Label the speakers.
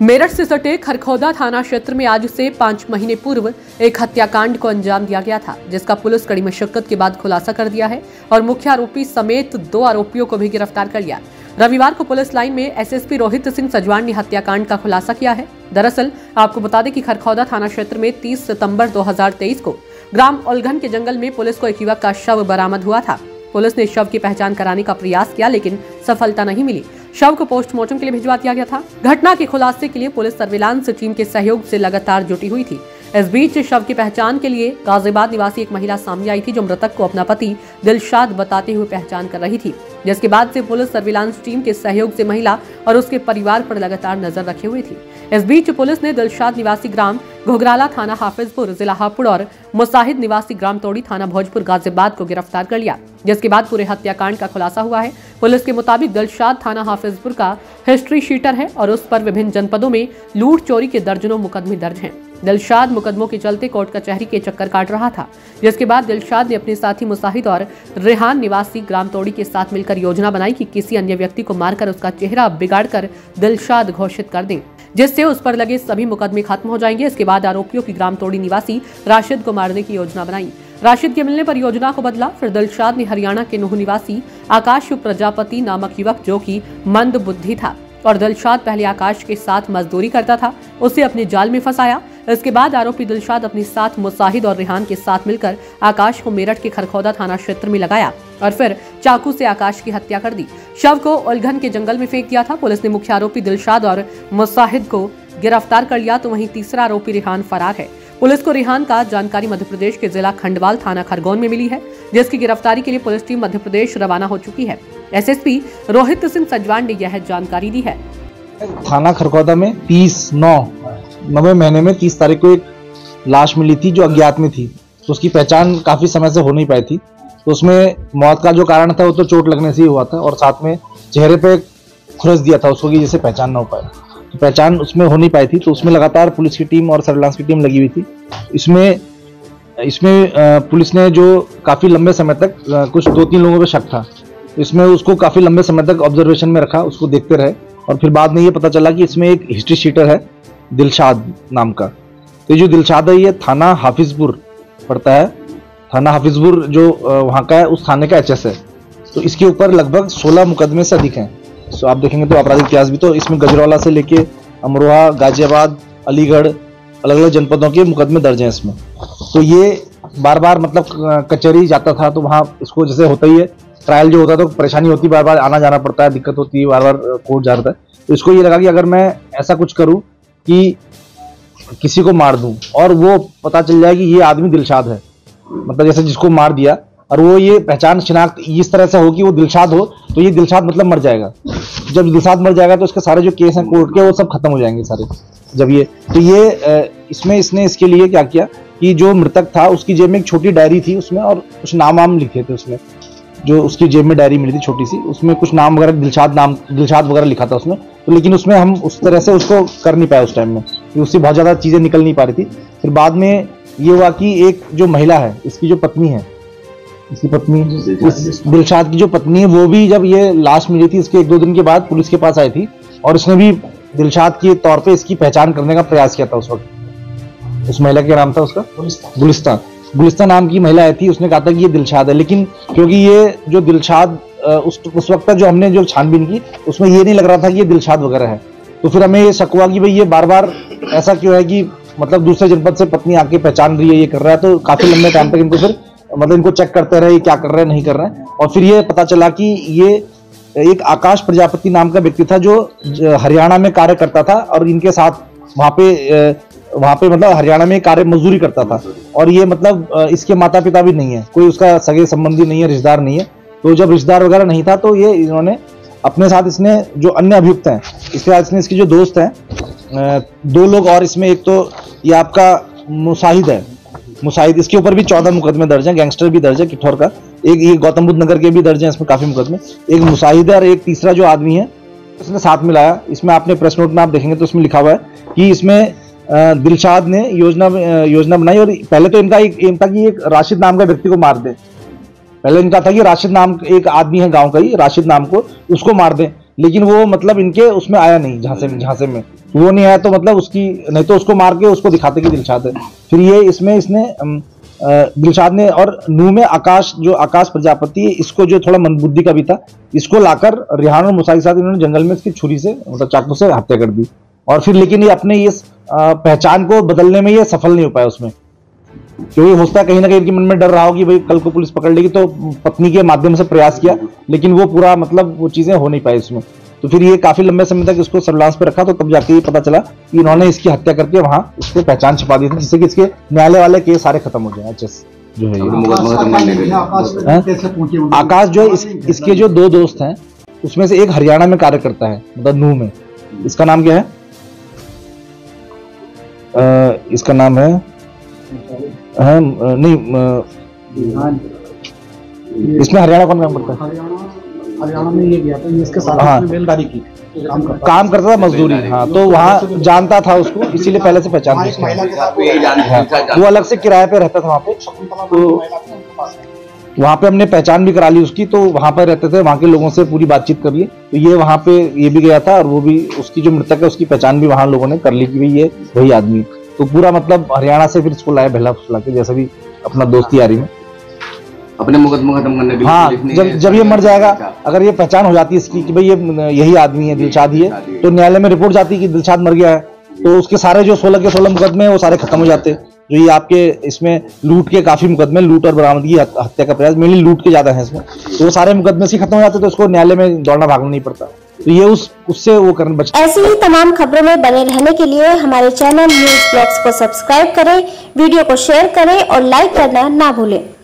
Speaker 1: मेरठ से सटे खरखौदा थाना क्षेत्र में आज से 5 महीने पूर्व एक हत्याकांड को अंजाम दिया गया था, जिसका पुलिस कड़ी मशक्कत के बाद खुलासा कर दिया है और मुख्य आरोपी समेत 2 आरोपियों को भी गिरफ्तार कर लिया। रविवार को पुलिस लाइन में एसएसपी रोहित सिंह सजवान ने हत्याकांड का खुलासा किया है। दरअसल आपको बता दें कि खरखौदा थाना क्षेत्र में 30 सितंबर 2023 को ग्राम ओलघन के जंगल में पुलिस को एक युवक का शव बरामद हुआ था। पुलिस ने शव की पहचान कराने का प्रयास किया, लेकिन सफलता नहीं मिली। शव को पोस्टमार्टम के लिए भिजवा दिया गया था। घटना के खुलासे के लिए पुलिस सर्विलांस टीम के सहयोग से लगातार जुटी हुई थी। इस बीच शव की पहचान के लिए गाजियाबाद निवासी एक महिला सामने आई थी, जो मृतक को अपना पति दिलशाद बताते हुए पहचान कर रही थी, जिसके बाद से पुलिस सर्विलांस टीम के सहयोग से महिला और उसके परिवार पर लगातार नजर रखे हुए थी। इस बीच पुलिस ने दिलशाद निवासी ग्राम घुघराला थाना हाफिजपुर जिला हापुड़ और मुसाहिद निवासी ग्राम तोड़ी थाना भोजपुर गाजियाबाद को गिरफ्तार कर लिया, जिसके बाद पूरे हत्याकांड का खुलासा हुआ है। पुलिस के मुताबिक दिलशाद थाना हाफिजपुर का हिस्ट्री शीटर है और उस पर विभिन्न जनपदों में लूट चोरी के दर्जनों मुकदमे दर्ज हैं। दिलशाद मुकदमों के चलते कोर्ट कचहरी के चक्कर काट रहा था, जिसके बाद दिलशाद ने अपने साथी मुसाहिद और रेहान निवासी ग्राम तोड़ी के साथ मिलकर योजना बनाई कि किसी अन्य व्यक्ति को मारकर उसका चेहरा बिगाड़कर दिलशाद घोषित कर दें, जिससे उस पर लगे सभी मुकदमे खत्म हो जाएंगे। इसके बाद आरोपियों की ग्राम तोड़ी निवासी राशिद को मारने की योजना बनाई। राशिद के मिलने पर योजना को बदला। फिर दिलशाद ने हरियाणा के नूह निवासी आकाश प्रजापति नामक युवक, जो कि मंद बुद्धि था और दिलशाद पहले आकाश के साथ मजदूरी करता था, उसे अपने जाल में फंसाया। इसके बाद आरोपी दिलशाद अपने साथ मुसाहिद और रेहान के साथ मिलकर आकाश को मेरठ के खरखौदा थाना क्षेत्र में लगाया और फिर चाकू से आकाश की हत्या कर दी। शव को ओलघन के जंगल में फेंक दिया था। पुलिस ने मुख्य आरोपी दिलशाद और मुसाहिद को गिरफ्तार कर लिया, तो वहीं तीसरा आरोपी रेहान फरार है। पुलिस को रेहान का जानकारी मध्य प्रदेश के जिला खंडवाल थाना खरगोन में मिली है, जिसकी गिरफ्तारी के लिए पुलिस टीम मध्य प्रदेश रवाना हो चुकी है। एसएसपी रोहित सिंह सजवान ने यह जानकारी दी है।
Speaker 2: थाना खरगोदा में 9वें महीने में 30 तारीख को एक लाश मिली थी, जो अज्ञात में थी। तो उसकी पहचान काफी समय से हो नहीं पाई थी। तो उसमें मौत का जो कारण था वो तो चोट लगने से ही हुआ था, और साथ में चेहरे पे खुरस दिया था उसको कि जिससे पहचान ना हो पाए। तो पहचान उसमें हो नहीं पाई थी, तो उसमें लगातार पुलिस की टीम और सर्विलांस की टीम लगी हुई थी। इसमें पुलिस ने जो काफी लंबे समय तक कुछ 2-3 लोगों पे शक था, इसमें उसको काफी लंबे समय तक ऑब्जर्वेशन में रखा, उसको देखते रहे, और फिर बाद में ये पता चला कि इसमें एक हिस्ट्री शीटर है दिलशाद नाम का। तो जो दिलशाद है ये थाना हाफिजपुर पड़ता है। थाना हाफिजपुर जो वहाँ का है, उस थाने का एचएस है। तो इसके ऊपर लगभग 16 मुकदमे से अधिक हैं। तो आप देखेंगे तो आपराधिक इतिहास भी, तो इसमें गजरौला से लेके अमरोहा, गाजियाबाद, अलीगढ़, अलग अलग जनपदों के मुकदमे दर्ज हैं इसमें। तो ये बार बार मतलब कचहरी जाता था, तो वहाँ इसको जैसे होता ही है, ट्रायल जो होता है तो परेशानी होती है, बार बार आना जाना पड़ता है, दिक्कत होती है, बार बार कोर्ट जाता है। तो इसको ये लगा कि अगर मैं ऐसा कुछ करूं कि किसी को मार दूं और वो पता चल जाए कि ये आदमी दिलशाद है, मतलब जैसे जिसको मार दिया, और वो ये पहचान शिनाख्त इस तरह से हो कि वो दिलशाद हो, तो ये दिलशाद मतलब मर जाएगा। जब दिलशाद मर जाएगा तो इसके सारे जो केस हैं कोर्ट के, वो सब खत्म हो जाएंगे सारे। जब ये तो ये इसमें इसने इसके लिए क्या किया कि जो मृतक था उसकी जेब में एक छोटी डायरी थी, उसमें और कुछ नाम लिखे थे उसमें। जो उसकी जेब में डायरी मिली थी छोटी सी, उसमें कुछ नाम वगैरह दिलशाद वगैरह लिखा था उसमें। तो लेकिन उसमें हम उस तरह से उसको कर नहीं पाए उस टाइम में, कि उससे बहुत ज्यादा चीजें निकल नहीं पा रही थी। फिर बाद में ये हुआ कि एक जो महिला है, इसकी जो पत्नी है, इसकी पत्नी दिलशाद की जो पत्नी है, वो भी जब ये लाश मिली थी इसके 1-2 दिन के बाद पुलिस के पास आई थी, और इसने भी दिलशाद के तौर पे इसकी पहचान करने का प्रयास किया था उस वक्त। उस महिला का नाम था उसका गुलिस्तान नाम की महिला आई थी। उसने कहा था कि ये दिलशाद है, लेकिन क्योंकि ये जो दिलशाद उस वक्त जो हमने जो छानबीन की, उसमें ये नहीं लग रहा था कि ये दिलशाद वगैरह है। तो फिर हमें ये शक हुआ कि भाई ये बार बार ऐसा क्यों है कि मतलब दूसरे जनपद से पत्नी आके पहचान रही है, ये कर रहा है। तो काफी लंबे टाइम तक इनको फिर मतलब इनको चेक करते रहे, क्या कर रहे हैं नहीं कर रहे हैं। और फिर ये पता चला कि ये एक आकाश प्रजापति नाम का व्यक्ति था, जो हरियाणा में कार्य करता था, और इनके साथ वहाँ पे मतलब हरियाणा में कार्य मजदूरी करता था। और ये मतलब इसके माता पिता भी नहीं है, कोई उसका सगे संबंधी नहीं है, रिश्तेदार नहीं है। तो जब रिश्तेदार वगैरह नहीं था, तो ये इन्होंने अपने साथ, इसने जो अन्य अभियुक्त हैं, इसके साथ इसने इसके जो दोस्त हैं 2 लोग, और इसमें एक तो ये आपका मुसाहिद है, मुसाहिद, इसके ऊपर भी 14 मुकदमे दर्ज हैं, गैंगस्टर भी दर्ज है किठौर का। एक ये गौतम बुद्ध नगर के भी दर्ज हैं, इसमें काफी मुकदमे। एक मुसाहिद है और एक तीसरा जो आदमी है इसने साथ मिलाया। इसमें आपने प्रेस नोट में आप देखेंगे तो इसमें लिखा हुआ है कि इसमें दिलशाद ने योजना बनाई, और पहले तो इनका एक एम था कि एक राशिद नाम का व्यक्ति को मार दे। पहले इनका था कि राशिद नाम एक आदमी है गांव का ही, राशिद नाम को, उसको मार दें। लेकिन वो मतलब इनके उसमें आया नहीं, झांसे में वो नहीं आया, तो मतलब उसकी नहीं तो उसको मार के उसको दिखाते कि दिलशाद है। फिर ये इसमें इसने दिलशाद ने और नूह में आकाश प्रजापति, इसको जो थोड़ा मंदबुद्धि का भी था, इसको लाकर रिहान और मुसा के साथ इन्होंने जंगल में इसकी छुरी से मतलब चाकू से हत्या कर दी। और फिर लेकिन ये अपने इस पहचान को बदलने में ये सफल नहीं हो पाया उसमें, क्योंकि हो सकता है कहीं ना कहीं इनके मन में डर रहा हो कि भाई कल को पुलिस पकड़ लेगी, तो पत्नी के माध्यम से प्रयास किया, लेकिन वो पूरा मतलब वो चीजें हो नहीं पाई इसमें। तो फिर ये काफी लंबे समय तक इसको सर्विलांस पे रखा, तो तब जाके ये पता चला कि इन्होंने इसकी हत्या करके वहां उसको पहचान छिपा दी थी, जिससे कि इसके न्यायालय वाले केस सारे खत्म हो जाए। एचएस जो है आकाश जो है इसके जो 2 दोस्त हैं उसमें से एक हरियाणा में कार्य करता है, मतलब नूह में। इसका नाम क्या है? इसका नाम है नहीं इसमें हरियाणा कौन काम करता है?
Speaker 3: हरियाणा में ये गया था, इसके साथ में बेलदारी की
Speaker 2: काम करता था, मजदूरी। हाँ, तो वहाँ जानता था उसको, इसीलिए पहले से पहचान ली। वो अलग से किराए पे रहता था वहाँ पे, तो वहाँ पे हमने पहचान भी करा ली उसकी, तो वहाँ पे रहते थे, वहाँ के लोगों से पूरी बातचीत कर ली। तो ये वहाँ पे ये भी गया था, और वो भी उसकी जो मृतक है उसकी पहचान भी वहाँ लोगों ने कर ली कि भाई ये वही आदमी। तो पूरा मतलब हरियाणा से फिर इसको लाया बहला फुसला के, जैसे भी अपना दोस्ती यारी में
Speaker 4: अपने मुकदमा खत्म करने के लिए।
Speaker 2: हाँ, जब ये मर जाएगा, अगर ये पहचान हो जाती है इसकी कि भाई ये यही आदमी है, दिलशाद ही है, तो न्यायालय में रिपोर्ट जाती है कि दिलशाद मर गया है, तो उसके सारे जो 16 के 16 मुकदमे वो सारे खत्म हो जाते हैं। जो ये आपके इसमें लूट के काफी मुकदमे, लूट और बरामदगी, हत्या का प्रयास, मेनली लूट के ज्यादा है इसमें, तो वो सारे मुकदमे से खत्म हो जाते, तो उसको न्यायालय में दौड़ना भागना नहीं पड़ता। तो ये उससे वो करने बचता।
Speaker 5: ऐसी ही तमाम खबरों में बने रहने के लिए हमारे चैनल न्यूज ब्लॉग्स को सब्सक्राइब करें, वीडियो को शेयर करें और लाइक करना ना भूलें।